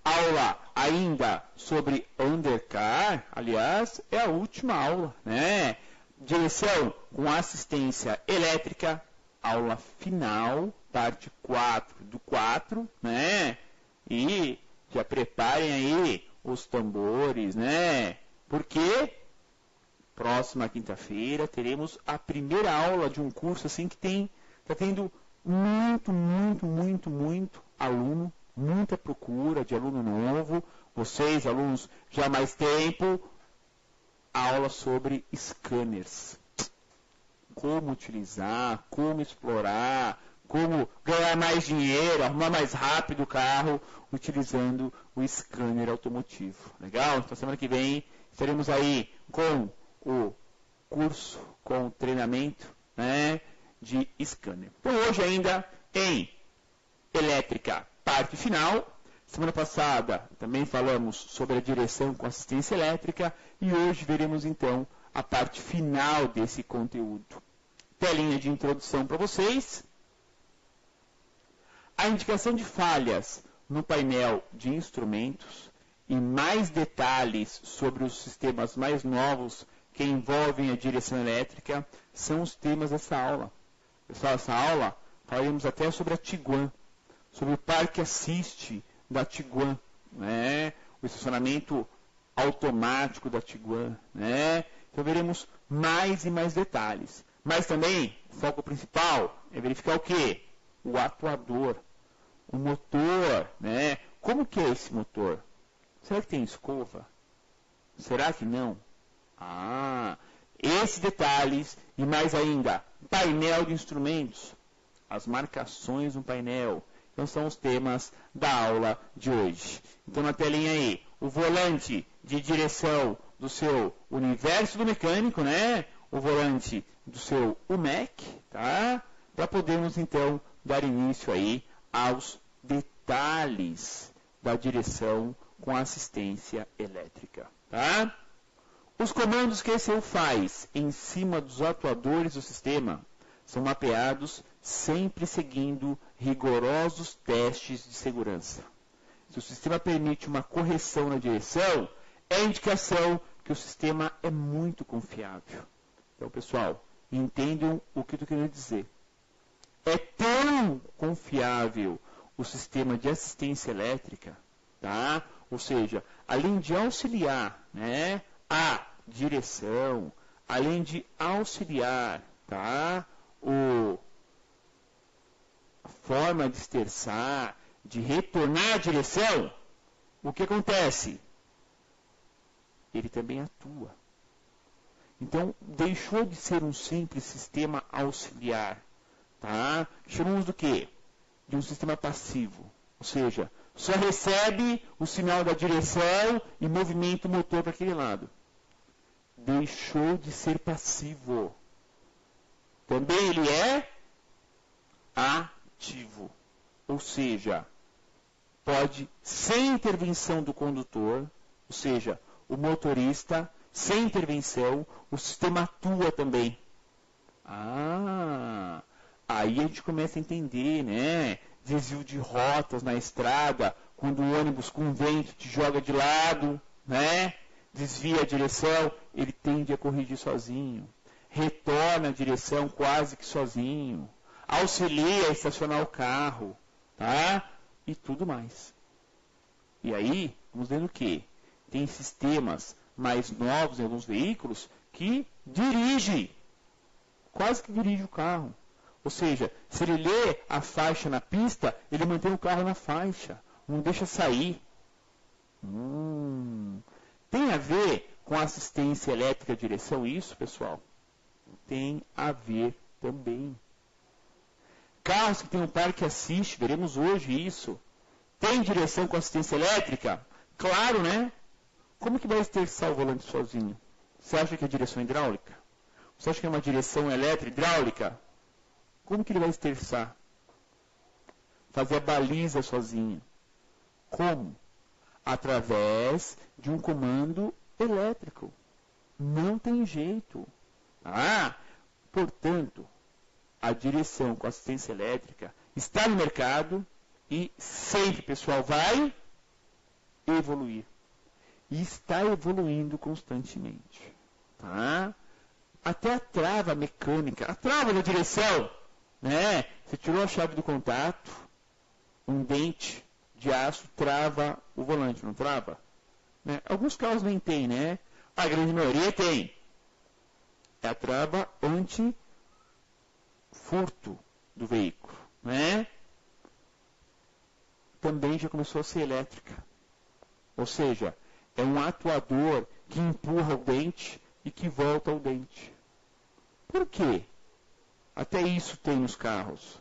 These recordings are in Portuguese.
aula ainda sobre undercar, aliás, é a última aula, né? Direção com assistência elétrica, aula final, parte 4 do 4, né? E já preparem aí os tambores, né? Porque próxima quinta-feira teremos a primeira aula de um curso assim que está tendo muito aluno, muita procura de aluno novo. Vocês, alunos, já há mais tempo, aula sobre scanners. Como utilizar, como explorar, como ganhar mais dinheiro, arrumar mais rápido o carro utilizando o scanner automotivo. Legal? Então, semana que vem estaremos aí com o curso, com o treinamento, né, de scanner. Então, hoje ainda em elétrica, parte final. Semana passada também falamos sobre a direção com assistência elétrica e hoje veremos então a parte final desse conteúdo. Telinha de introdução para vocês. A indicação de falhas no painel de instrumentos e mais detalhes sobre os sistemas mais novos que envolvem a direção elétrica são os temas dessa aula. Pessoal, essa aula falaremos até sobre a Tiguan, sobre o Parque Assist da Tiguan, né? O estacionamento automático da Tiguan, né? Então veremos mais e mais detalhes. Mas também, o foco principal é verificar o quê? O atuador, o motor, né? Como que é esse motor? Será que tem escova? Será que não? Esses detalhes e mais ainda, painel de instrumentos, as marcações no painel. Então são os temas da aula de hoje. Então na telinha aí, o volante de direção do seu universo do mecânico, né? O volante do seu UMEC, tá? Para podermos então dar início aí aos detalhes da direção com assistência elétrica, tá? Os comandos que a ECU faz em cima dos atuadores do sistema são mapeados sempre seguindo rigorosos testes de segurança. Se o sistema permite uma correção na direção, é indicação que o sistema é muito confiável. Então, pessoal, entendam o que eu estou querendo dizer. É tão confiável o sistema de assistência elétrica, tá? Ou seja, além de auxiliar, né, a direção, além de auxiliar, tá, a forma de esterçar, de retornar à direção, o que acontece? Ele também atua. Então, deixou de ser um simples sistema auxiliar, tá? Chamamos do quê? De um sistema passivo. Ou seja, só recebe o sinal da direção e movimenta o motor para aquele lado. Deixou de ser passivo. Também ele é ativo. Ou seja, pode, sem intervenção do condutor, ou seja, o motorista, sem intervenção, o sistema atua também. Aí a gente começa a entender, né? Desvio de rotas na estrada, quando o ônibus com vento te joga de lado, né? Desvia a direção, ele tende a corrigir sozinho. Retorna a direção quase que sozinho. Auxilia a estacionar o carro, tá? E tudo mais. E aí, vamos vendo o quê? Tem sistemas mais novos em alguns veículos que quase que dirige o carro. Ou seja, se ele lê a faixa na pista, ele mantém o carro na faixa, não deixa sair. Tem a ver com assistência elétrica de direção isso, pessoal? Tem a ver também. Carros que têm um parque assist, veremos hoje isso. Tem direção com assistência elétrica? Claro, né? Como que vai esterçar o volante sozinho? Você acha que é direção hidráulica? Você acha que é uma direção elétrica hidráulica? Como que ele vai esterçar? Fazer a baliza sozinho. Como? Através de um comando elétrico. Não tem jeito. Portanto, a direção com assistência elétrica está no mercado e sempre, pessoal, vai evoluir. E está evoluindo constantemente. Tá? Até a trava mecânica, a trava da direção, né? Você tirou a chave do contato, um dente de aço trava o volante, não trava? Né? Alguns carros nem tem, né? A grande maioria tem. É a trava anti-furto do veículo, né? Também já começou a ser elétrica. Ou seja, é um atuador que empurra o dente e que volta ao dente. Por quê? Até isso tem nos carros.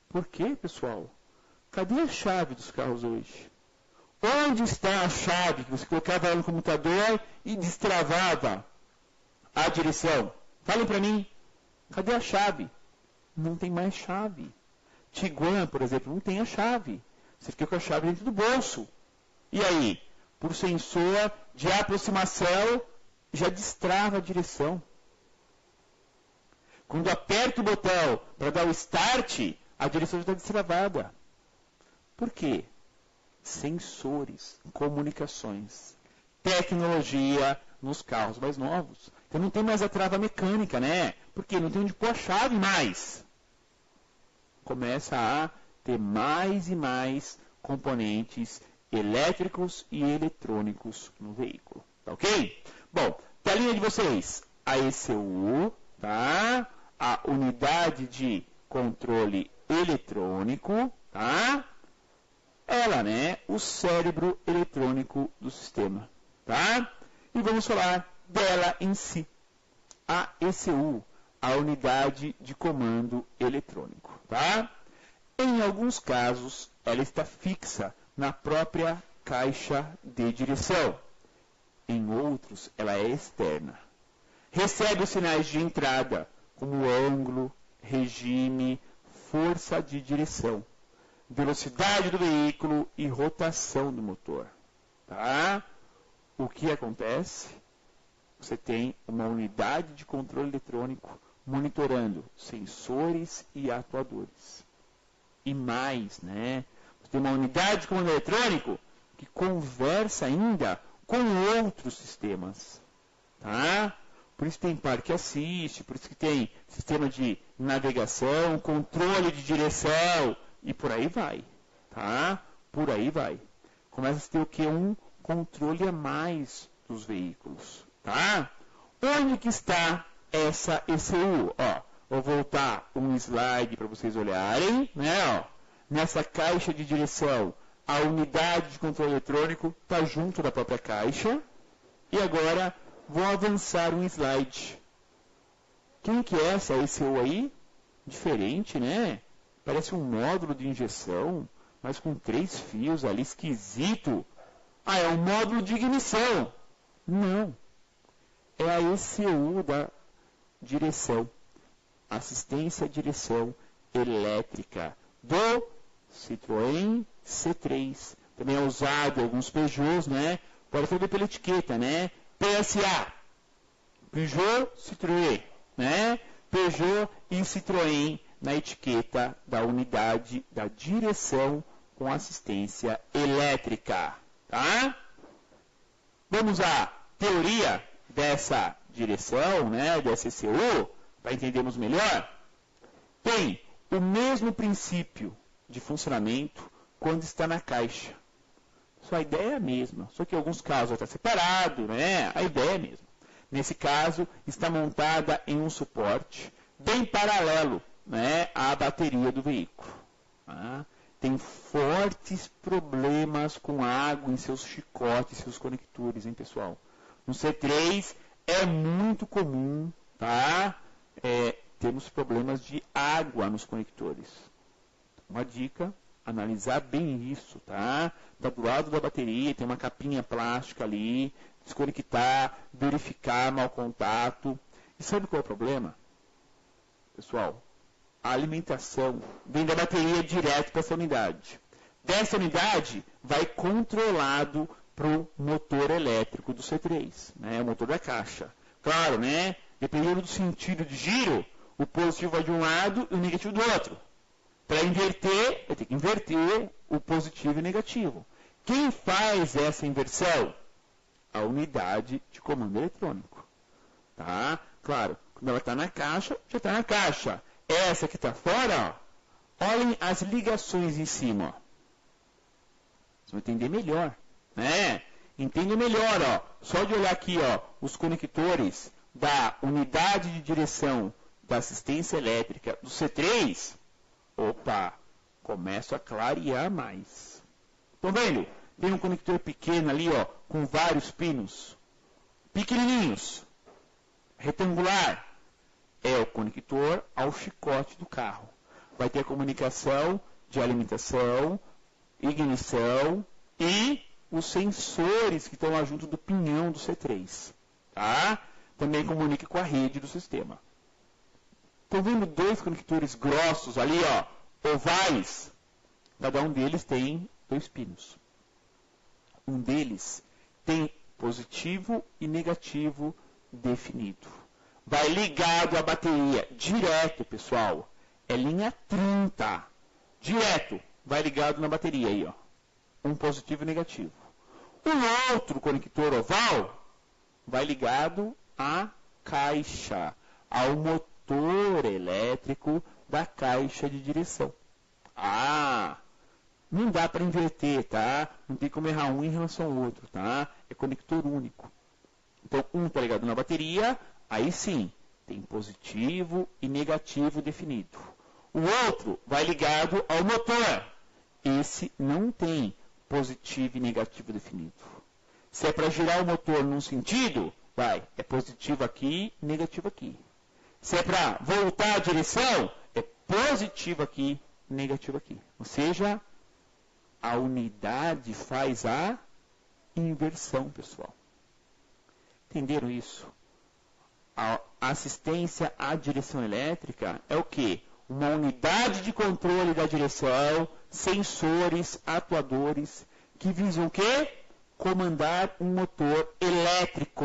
Por quê, pessoal? Cadê a chave dos carros hoje? Onde está a chave que você colocava ela no computador e destravava a direção? Falem para mim. Cadê a chave? Não tem mais chave. Tiguan, por exemplo, não tem a chave. Você fica com a chave dentro do bolso. E aí? Por sensor de aproximação, já destrava a direção. Quando aperta o botão para dar o start, a direção já está destravada. Por quê? Sensores, comunicações, tecnologia nos carros mais novos. Então não tem mais a trava mecânica, né? Porque não tem onde pôr a chave mais. Começa a ter mais e mais componentes elétricos e eletrônicos no veículo. Tá ok? Bom, telinha de vocês. A ECU, tá? A unidade de controle eletrônico, tá? Ela, né? O cérebro eletrônico do sistema, tá? E vamos falar dela em si. A ECU, a unidade de comando eletrônico, tá? Em alguns casos, ela está fixa na própria caixa de direção. Em outros, ela é externa. Recebe os sinais de entrada, como ângulo, regime, força de direção, velocidade do veículo e rotação do motor. Tá? O que acontece? Você tem uma unidade de controle eletrônico monitorando sensores e atuadores. E mais, né? Você tem uma unidade de comando eletrônico que conversa ainda com outros sistemas. Tá? Por isso tem parque assist, por isso que tem sistema de navegação, controle de direção e por aí vai. Tá? Por aí vai. Começa a ter o que? Um controle a mais dos veículos. Tá? Onde que está essa ECU? Ó, vou voltar um slide para vocês olharem. Né? Ó, nessa caixa de direção, a unidade de controle eletrônico está junto da própria caixa. E agora vou avançar um slide. Quem que é essa ECU aí? Diferente, né? Parece um módulo de injeção, mas com 3 fios ali, esquisito. Ah, é um módulo de ignição. Não. É a ECU da direção. Assistência à direção elétrica do Citroën C3. Também é usado em alguns Peugeots, né? Pode ver pela etiqueta, né? PSA. Peugeot, Citroën, né? Peugeot e Citroën na etiqueta da unidade da direção com assistência elétrica, tá? Vamos à teoria dessa direção, né? Dessa ECU, para entendermos melhor. Tem o mesmo princípio de funcionamento quando está na caixa. Só a ideia é a mesma, só que em alguns casos está separado, né? A ideia é a mesma. Nesse caso, está montada em um suporte bem paralelo, né, à bateria do veículo. Tá? Tem fortes problemas com água em seus chicotes, seus conectores, hein, pessoal? No C3 é muito comum, tá? Temos problemas de água nos conectores. Uma dica, analisar bem isso, tá? Tá do lado da bateria, tem uma capinha plástica ali, desconectar, verificar mau contato. E sabe qual é o problema? Pessoal, a alimentação vem da bateria direto para essa unidade. Dessa unidade vai controlado para o motor elétrico do C3, né? O motor da caixa. Claro, né? Dependendo do sentido de giro, o positivo vai de um lado e o negativo do outro. Para inverter, vai ter que inverter o positivo e o negativo. Quem faz essa inversão? A unidade de comando eletrônico. Tá? Claro, quando ela está na caixa, já está na caixa. Essa que está fora, ó, olhem as ligações em cima. Ó. Vocês vão entender melhor. Né? Entende melhor, ó. Só de olhar aqui, ó, os conectores da unidade de direção da assistência elétrica do C3, opa, começa a clarear mais. Estão vendo? Tem um conector pequeno ali, ó, com vários pinos, pequenininhos, retangular. É o conector ao chicote do carro. Vai ter a comunicação de alimentação, ignição e os sensores que estão lá junto do pinhão do C3. Tá? Também comunica com a rede do sistema. Estão vendo dois conectores grossos ali, ó, ovais? Cada um deles tem 2 pinos. Um deles tem positivo e negativo definido. Vai ligado à bateria direto, pessoal. É linha 30. Direto. Vai ligado na bateria aí, ó. Um positivo e negativo. O outro conector oval vai ligado à caixa, ao motor elétrico da caixa de direção. Ah, não dá para inverter, tá? Não tem como errar um em relação ao outro, tá? É conector único. Então, um está ligado na bateria, aí sim, tem positivo e negativo definido. O outro vai ligado ao motor. Esse não tem positivo e negativo definido. Se é para girar o motor num sentido, é positivo aqui, negativo aqui. Se é para voltar a direção, é positivo aqui, negativo aqui. Ou seja, a unidade faz a inversão, pessoal. Entenderam isso? A assistência à direção elétrica é o quê? Uma unidade de controle da direção, sensores, atuadores, que visam o quê? Comandar um motor elétrico.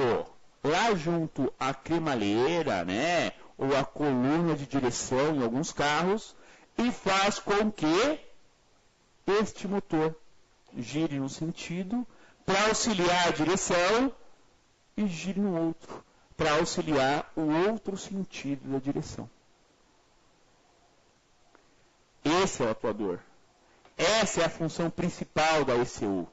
Lá junto à cremalheira, né? Ou a coluna de direção em alguns carros, e faz com que este motor gire num sentido para auxiliar a direção e gire no outro, para auxiliar o outro sentido da direção. Esse é o atuador. Essa é a função principal da ECU.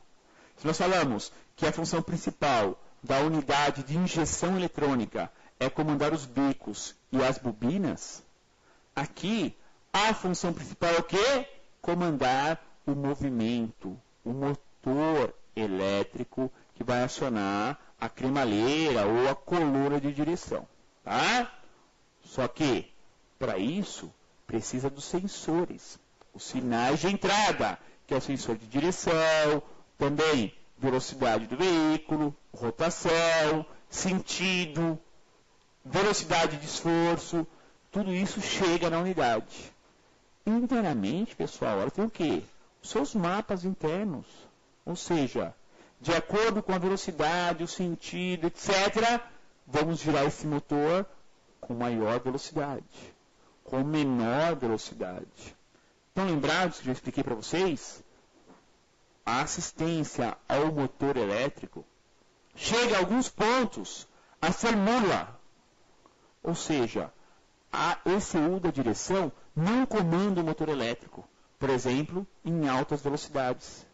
Se nós falamos que a função principal da unidade de injeção eletrônica é comandar os bicos e as bobinas, aqui a função principal é o quê? Comandar o movimento, o motor elétrico que vai acionar a cremalheira ou a coluna de direção. Tá? Só que, para isso, precisa dos sensores. Os sinais de entrada, que é o sensor de direção, também velocidade do veículo, rotação, sentido, velocidade de esforço, tudo isso chega na unidade. Internamente, pessoal, ela tem o quê? Os seus mapas internos. Ou seja, de acordo com a velocidade, o sentido, etc., vamos girar esse motor com maior velocidade, com menor velocidade. Estão lembrados que eu já expliquei para vocês? A assistência ao motor elétrico chega a alguns pontos a ser nula. Ou seja, a ECU da direção não comanda o motor elétrico, por exemplo, em altas velocidades.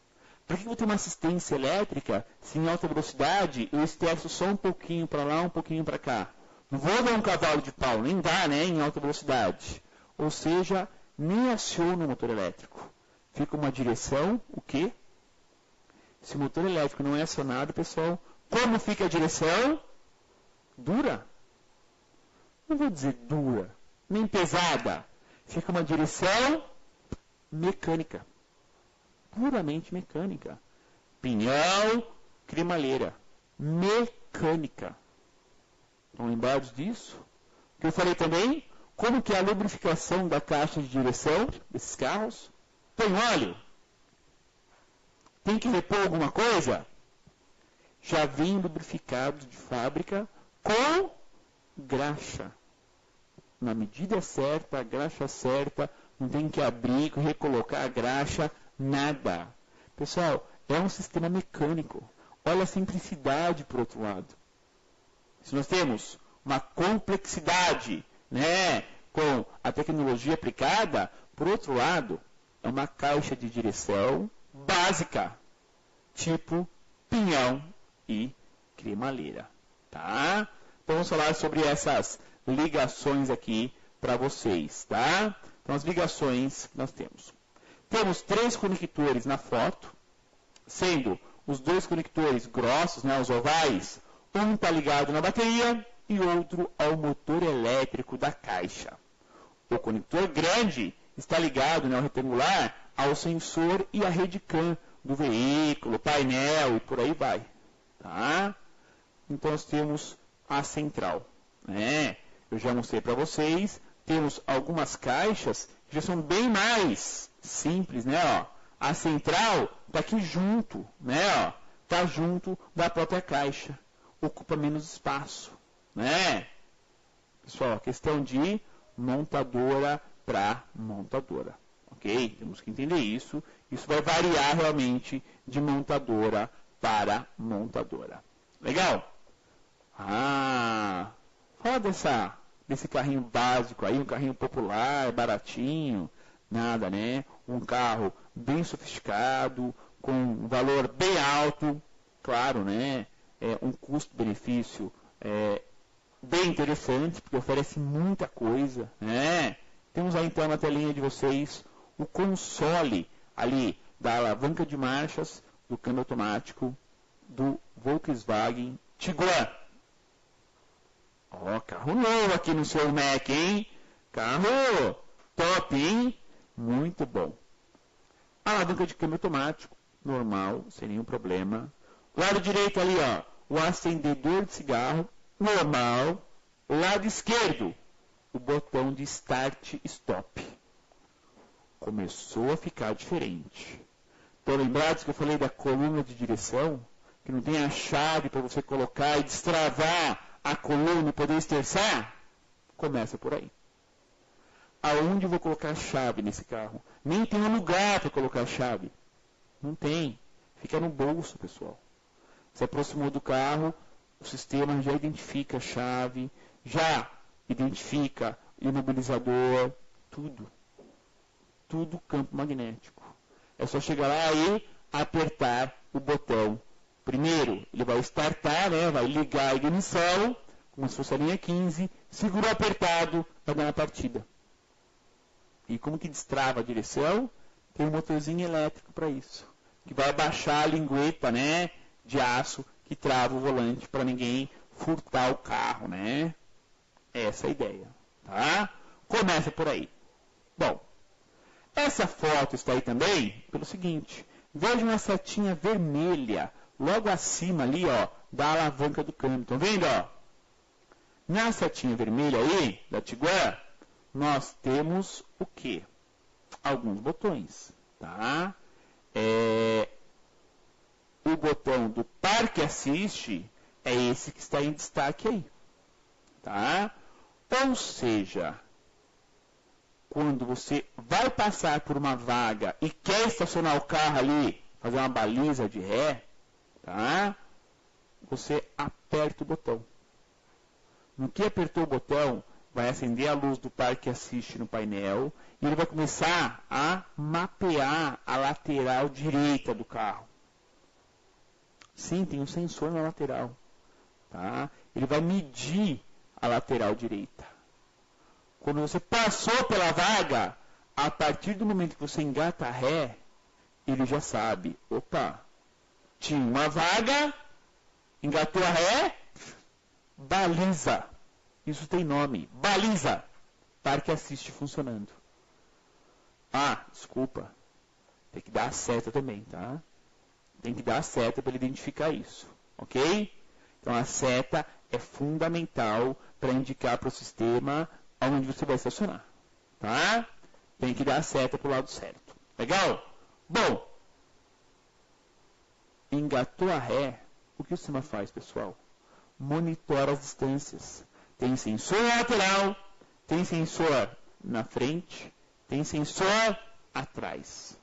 Para que eu tenho uma assistência elétrica se em alta velocidade eu esteço só um pouquinho para lá, um pouquinho para cá? Não vou dar um cavalo de pau, nem dá, né, em alta velocidade. Ou seja, nem aciona o motor elétrico. Fica uma direção, o quê? Se o motor elétrico não é acionado, pessoal, como fica a direção? Dura. Não vou dizer dura, nem pesada. Fica uma direção mecânica. Puramente mecânica. Pinhão, cremalheira. Mecânica. Estão lembrados disso? O que eu falei também? Como que é a lubrificação da caixa de direção desses carros? Tem óleo? Tem que repor alguma coisa? Já vem lubrificado de fábrica com graxa. Na medida certa, a graxa certa, não tem que abrir, recolocar a graxa, nada. Pessoal, é um sistema mecânico. Olha a simplicidade por outro lado. Se nós temos uma complexidade, né, com a tecnologia aplicada, por outro lado, é uma caixa de direção básica, tipo pinhão e cremalheira. Tá? Então vamos falar sobre essas ligações aqui para vocês. Tá? Então as ligações que nós temos. Temos 3 conectores na foto, sendo os 2 conectores grossos, né, os ovais, um está ligado na bateria e outro ao motor elétrico da caixa. O conector grande está ligado, né, ao retangular, ao sensor e à rede CAN do veículo, painel e por aí vai. Tá? Então nós temos a central. Né? Eu já mostrei para vocês, temos algumas caixas que já são bem mais simples, né? Ó, a central está aqui junto, né? Ó, está junto da própria caixa, ocupa menos espaço, né? Pessoal, questão de montadora para montadora, ok? Temos que entender isso. Isso vai variar realmente de montadora para montadora. Legal? Fala desse carrinho básico aí, um carrinho popular, baratinho, nada, né? Um carro bem sofisticado, com um valor bem alto, claro, né? Um custo-benefício bem interessante, porque oferece muita coisa, né? Temos aí então na telinha de vocês o console ali da alavanca de marchas do câmbio automático do Volkswagen Tiguan. Ó, carro novo aqui no seu Mac, hein? Carro top, hein? Muito bom. Alavanca de câmbio automático, normal, sem nenhum problema. Lado direito ali, ó, o acendedor de cigarro, normal. Lado esquerdo, o botão de Start Stop. Começou a ficar diferente. Estão lembrados que eu falei da coluna de direção? Que não tem a chave para você colocar e destravar a coluna e poder esterçar? Começa por aí. Aonde eu vou colocar a chave nesse carro? Nem tem um lugar para colocar a chave. Não tem. Fica no bolso, pessoal. Se aproximou do carro, o sistema já identifica a chave, já identifica o imobilizador, tudo. Tudo campo magnético. É só chegar lá e apertar o botão. Primeiro, ele vai startar, né? Vai ligar a ignição, como se fosse a linha 15, segurou apertado, vai dar uma partida. E como que destrava a direção? Tem um motorzinho elétrico para isso, que vai abaixar a lingueta, né, de aço que trava o volante para ninguém furtar o carro, né? Essa é a ideia, tá? Começa por aí. Bom, essa foto está aí também pelo seguinte, veja uma setinha vermelha logo acima ali, ó, da alavanca do câmbio. Estão vendo, ó? Na setinha vermelha aí, da Tiguan, nós temos o quê? Alguns botões, tá? O botão do Parque Assist é esse que está em destaque aí, tá? Ou seja, quando você vai passar por uma vaga e quer estacionar o carro ali, fazer uma baliza de ré, tá? Você aperta o botão. No que apertou o botão, vai acender a luz do Parque Assist no painel e ele vai começar a mapear a lateral direita do carro. Sim, tem um sensor na lateral. Tá? Ele vai medir a lateral direita. Quando você passou pela vaga, a partir do momento que você engata a ré, ele já sabe, opa, tinha uma vaga, engatou a ré, baliza. Isso tem nome, baliza. Parque Assist funcionando. Ah, desculpa, tem que dar a seta também, tá? Tem que dar a seta para ele identificar isso, ok? Então a seta é fundamental para indicar para o sistema onde você vai estacionar, tá? Tem que dar a seta para o lado certo. Legal? Bom, engatou a ré, o que o sistema faz, pessoal? Monitora as distâncias. Tem sensor lateral, tem sensor na frente, tem sensor atrás,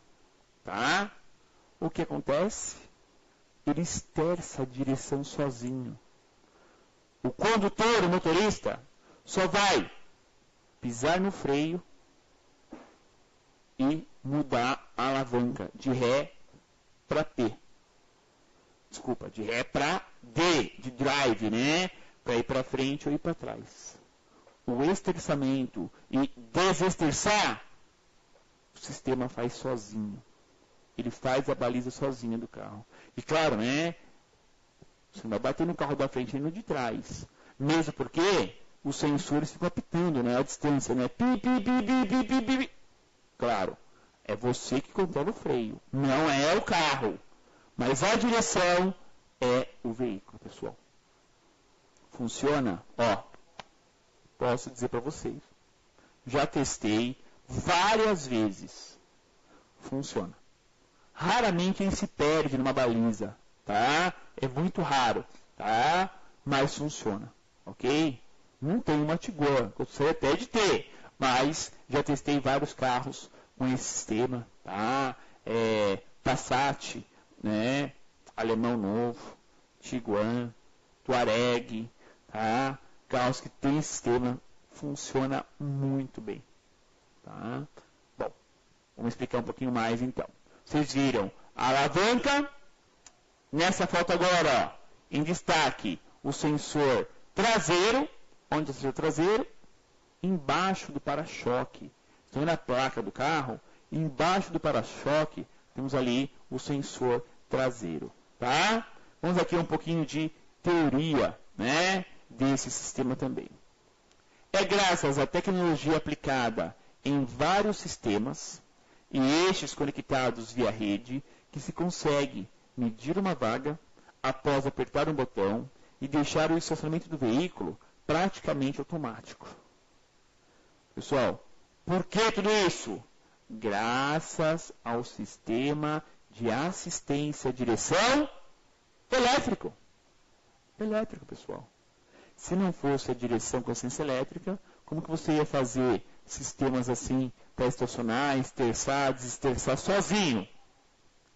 tá? o que acontece? Ele esterça a direção sozinho. O condutor, o motorista, só vai pisar no freio e mudar a alavanca de ré para P. Desculpa, de ré para D, de drive, né? Para ir para frente ou ir para trás. O esterçamento e desesterçar, o sistema faz sozinho. Ele faz a baliza sozinha do carro. E claro, né? Você não vai bater no carro da frente e no de trás. Mesmo porque os sensores ficam apitando, né? A distância, né? Pi, pi, pi, pi, pi, pi, pi, pi. Claro, é você que controla o freio. Não é o carro. Mas a direção é o veículo, pessoal. Funciona? Ó, posso dizer para vocês. Já testei várias vezes. Funciona. Raramente ele se perde numa baliza, tá? É muito raro, tá? Mas funciona, ok? Não tem uma Tiguan, gostaria até de ter, mas já testei vários carros com esse sistema, tá? Passat, né? Alemão Novo, Tiguan, Touareg, tá? Carros que tem esse sistema, funciona muito bem, tá? Bom, vamos explicar um pouquinho mais então. Vocês viram a alavanca, nessa foto agora, ó, em destaque, o sensor traseiro, onde é o sensor traseiro? Embaixo do para-choque. Estão vendo a placa do carro? Embaixo do para-choque, temos ali o sensor traseiro, tá? Vamos aqui um pouquinho de teoria, né, desse sistema também. É graças à tecnologia aplicada em vários sistemas e eixos conectados via rede que se consegue medir uma vaga após apertar um botão e deixar o estacionamento do veículo praticamente automático. Pessoal, por que tudo isso? Graças ao sistema de assistência à direção elétrico. Elétrico, pessoal. Se não fosse a direção com assistência elétrica, como que você ia fazer sistemas assim para estacionar, esterçar, desesterçar sozinho?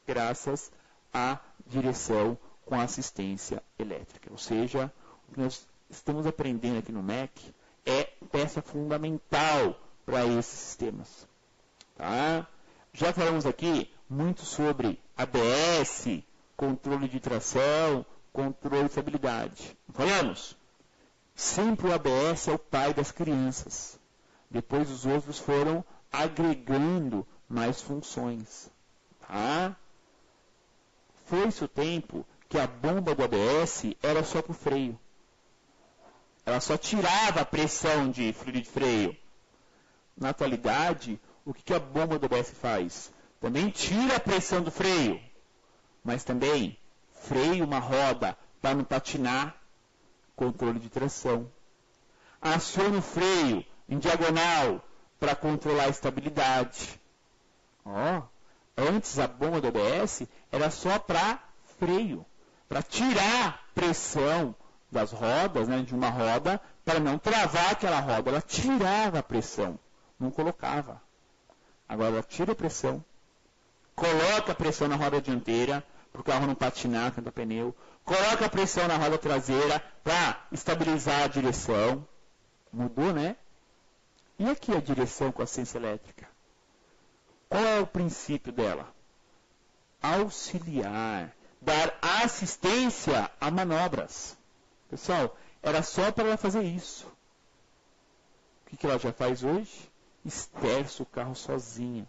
Graças à direção com assistência elétrica. Ou seja, o que nós estamos aprendendo aqui no MEC é peça fundamental para esses sistemas. Tá? Já falamos aqui muito sobre ABS, controle de tração, controle de estabilidade. Falamos? Sempre o ABS é o pai das crianças. Depois os outros foram agregando mais funções. Tá? Foi-se o tempo que a bomba do ABS era só para o freio. Ela só tirava a pressão de fluido de freio. Na atualidade, o que a bomba do ABS faz? Também tira a pressão do freio, mas também freia uma roda para não patinar, controle de tração. Aciona o freio em diagonal para controlar a estabilidade. Antes a bomba do ABS era só para freio, para tirar pressão das rodas, né, de uma roda, para não travar aquela roda. Ela tirava a pressão, não colocava. Agora ela tira a pressão, coloca a pressão na roda dianteira, para o carro não patinar, cantar pneu, coloca a pressão na roda traseira para estabilizar a direção. Mudou, né? E aqui a direção com assistência elétrica? Qual é o princípio dela? Auxiliar, dar assistência a manobras. Pessoal, era só para ela fazer isso. O que ela já faz hoje? Esterça o carro sozinha.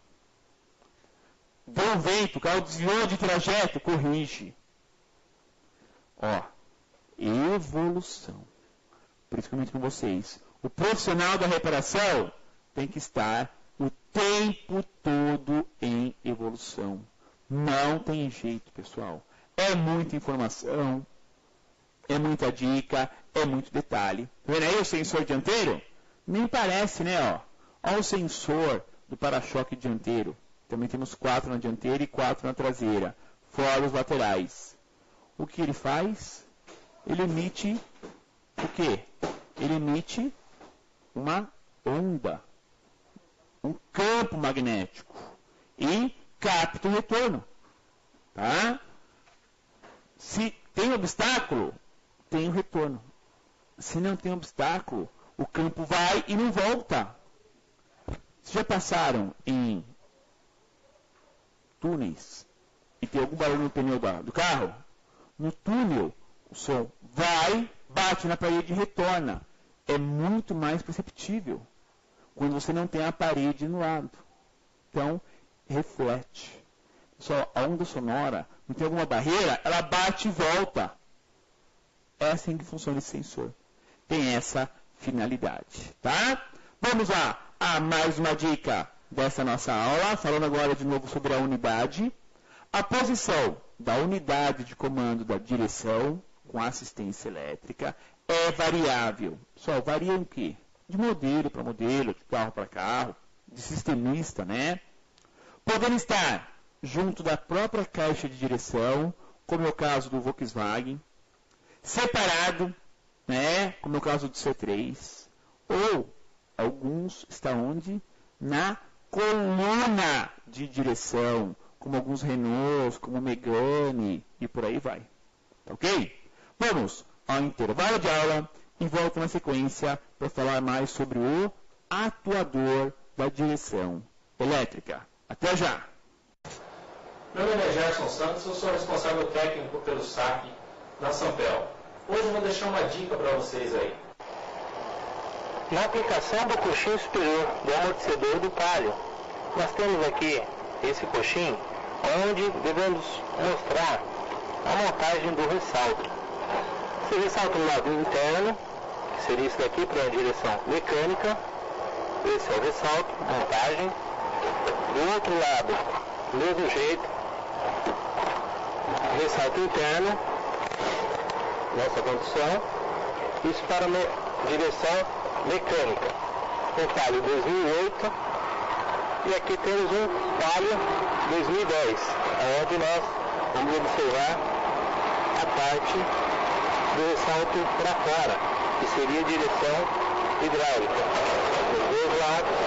Deu um vento, o carro desviou de trajeto, corrige. Evolução. Por isso que eu comento com vocês. O profissional da reparação tem que estar o tempo todo em evolução. Não tem jeito, pessoal. É muita informação, é muita dica, é muito detalhe. Tá vendo aí o sensor dianteiro? Nem parece, né? Olha o sensor do para-choque dianteiro. Também temos 4 na dianteira e 4 na traseira, fora os laterais. O que ele faz? Ele emite o quê? Ele emite uma onda, um campo magnético e capta o retorno. Tá? Se tem obstáculo, tem o retorno. Se não tem obstáculo, o campo vai e não volta. Vocês já passaram em túneis e tem algum barulho no pneu do carro? No túnel, o som vai, bate na parede e retorna. É muito mais perceptível quando você não tem a parede no lado. Então, reflete. Só a onda sonora, não tem alguma barreira, ela bate e volta. É assim que funciona esse sensor. Tem essa finalidade, tá? Vamos lá a mais uma dica dessa nossa aula, falando agora de novo sobre a unidade. A posição da unidade de comando da direção com assistência elétrica é variável. Só varia em quê? De modelo para modelo, de carro para carro, de sistemista, né? Podendo estar junto da própria caixa de direção, como é o caso do Volkswagen, separado, né? Como é o caso do C3, ou alguns estão onde? Na coluna de direção, como alguns Renaults, como Megane e por aí vai. Tá ok? Vamos ao intervalo de aula e volto na sequência para falar mais sobre o atuador da direção elétrica. Até já! Meu nome é Gerson Santos, eu sou responsável técnico pelo SAC da Sampel. Hoje eu vou deixar uma dica para vocês aí. Na aplicação do coxim superior do amortecedor do Palio, nós temos aqui esse coxim, onde devemos mostrar a montagem do ressalto. Esse ressalto no lado interno, que seria isso daqui para a direção mecânica, esse é o ressalto, montagem. Do outro lado, do mesmo jeito, ressalto interno, nossa condução, isso para a direção mecânica, um Palio 2008, e aqui temos um Palio 2010, onde nós vamos observar a parte do ressalto para fora, que seria a direção hidráulica. Dos dois lados,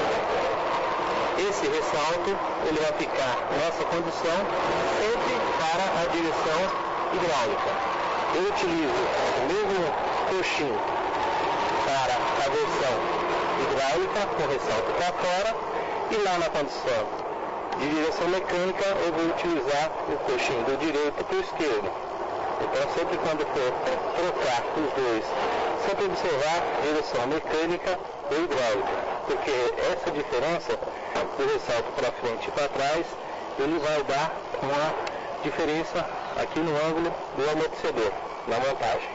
esse ressalto ele vai ficar nossa condução sempre para a direção hidráulica. Eu utilizo o mesmo coxim para a versão hidráulica, com ressalto para fora, e lá na condição de direção mecânica eu vou utilizar o coxim do direito para o esquerdo. Então sempre quando for trocar os dois, sempre observar a direção mecânica ou hidráulica, porque essa diferença do ressalto para frente e para trás, ele vai dar uma diferença aqui no ângulo do amortecedor, na montagem.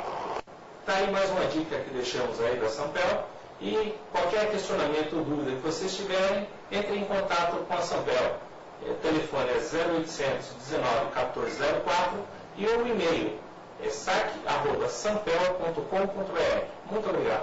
Tá aí mais uma dica que deixamos aí da Sampel. E qualquer questionamento ou dúvida que vocês tiverem, entrem em contato com a Sampel. O telefone é 0800 19 1404 e o e-mail é sac@sampel.com.br. Muito obrigado.